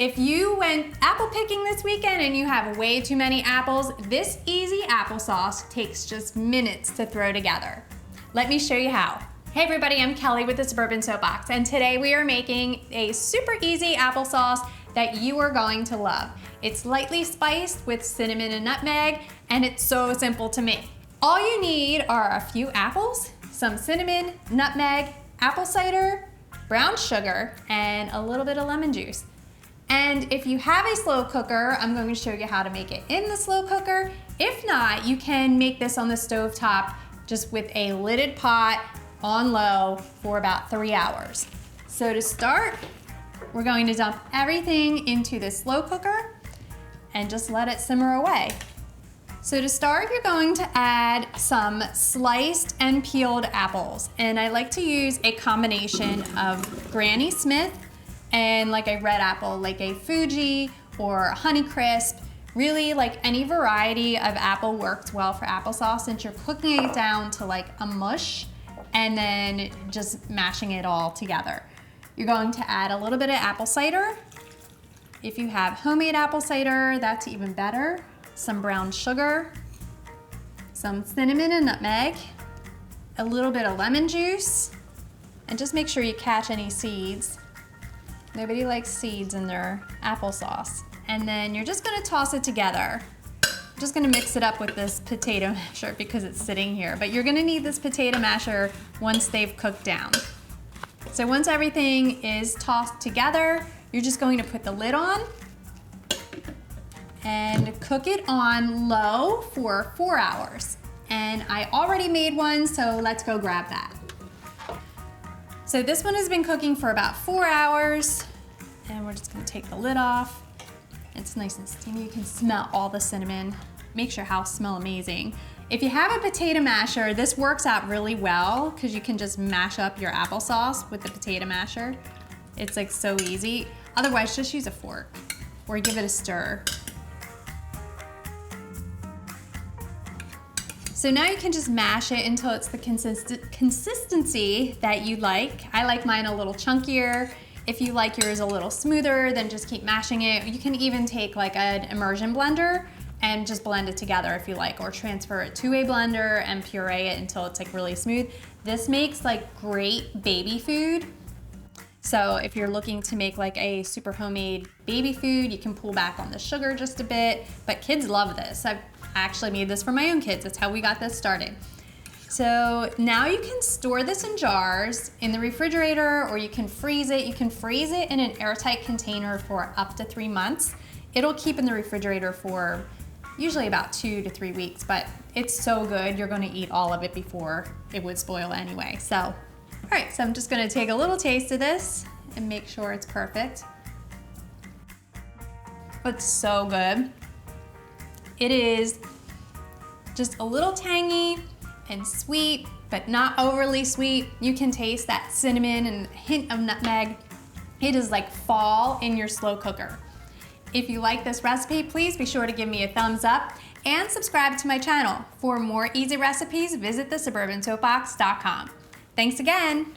If you went apple picking this weekend and you have way too many apples, this easy applesauce takes just minutes to throw together. Let me show you how. Hey everybody, I'm Kelly with the Suburban Soapbox, and today we are making a super easy applesauce that you are going to love. It's lightly spiced with cinnamon and nutmeg, and it's so simple to make. All you need are a few apples, some cinnamon, nutmeg, apple cider, brown sugar, and a little bit of lemon juice. And if you have a slow cooker, I'm going to show you how to make it in the slow cooker. If not, you can make this on the stove top just with a lidded pot on low for about 3 hours. So to start, we're going to dump everything into the slow cooker and just let it simmer away. So to start, you're going to add some sliced and peeled apples. And I like to use a combination of Granny Smith and like a red apple, like a Fuji or a Honeycrisp. Really, like any variety of apple works well for applesauce since you're cooking it down to like a mush and then just mashing it all together. You're going to add a little bit of apple cider. If you have homemade apple cider, that's even better. Some brown sugar, some cinnamon and nutmeg, a little bit of lemon juice, and just make sure you catch any seeds. Nobody likes seeds in their applesauce. And then you're just gonna toss it together. I'm just gonna mix it up with this potato masher because it's sitting here, but you're gonna need this potato masher once they've cooked down. So once everything is tossed together, you're just going to put the lid on and cook it on low for 4 hours. And I already made one, so let's go grab that. So this one has been cooking for about 4 hours, and we're just gonna take the lid off. It's nice and steamy. You can smell all the cinnamon. Makes your house smell amazing. If you have a potato masher, this works out really well because you can just mash up your applesauce with the potato masher. It's like so easy. Otherwise, just use a fork or give it a stir. So now you can just mash it until it's the consistency that you like. I like mine a little chunkier. If you like yours a little smoother, then just keep mashing it. You can even take like an immersion blender and just blend it together if you like, or transfer it to a blender and puree it until it's like really smooth. This makes like great baby food. So if you're looking to make like a super homemade baby food, you can pull back on the sugar just a bit, but kids love this. I actually made this for my own kids. That's how we got this started. So now you can store this in jars in the refrigerator, or you can freeze it. You can freeze it in an airtight container for up to 3 months. It'll keep in the refrigerator for usually about 2 to 3 weeks, but it's so good, you're gonna eat all of it before it would spoil anyway. So, all right, so I'm just gonna take a little taste of this and make sure it's perfect. It's so good. It is just a little tangy and sweet, but not overly sweet. You can taste that cinnamon and a hint of nutmeg. It is like fall in your slow cooker. If you like this recipe, please be sure to give me a thumbs up and subscribe to my channel. For more easy recipes, visit thesuburbansoapbox.com. Thanks again.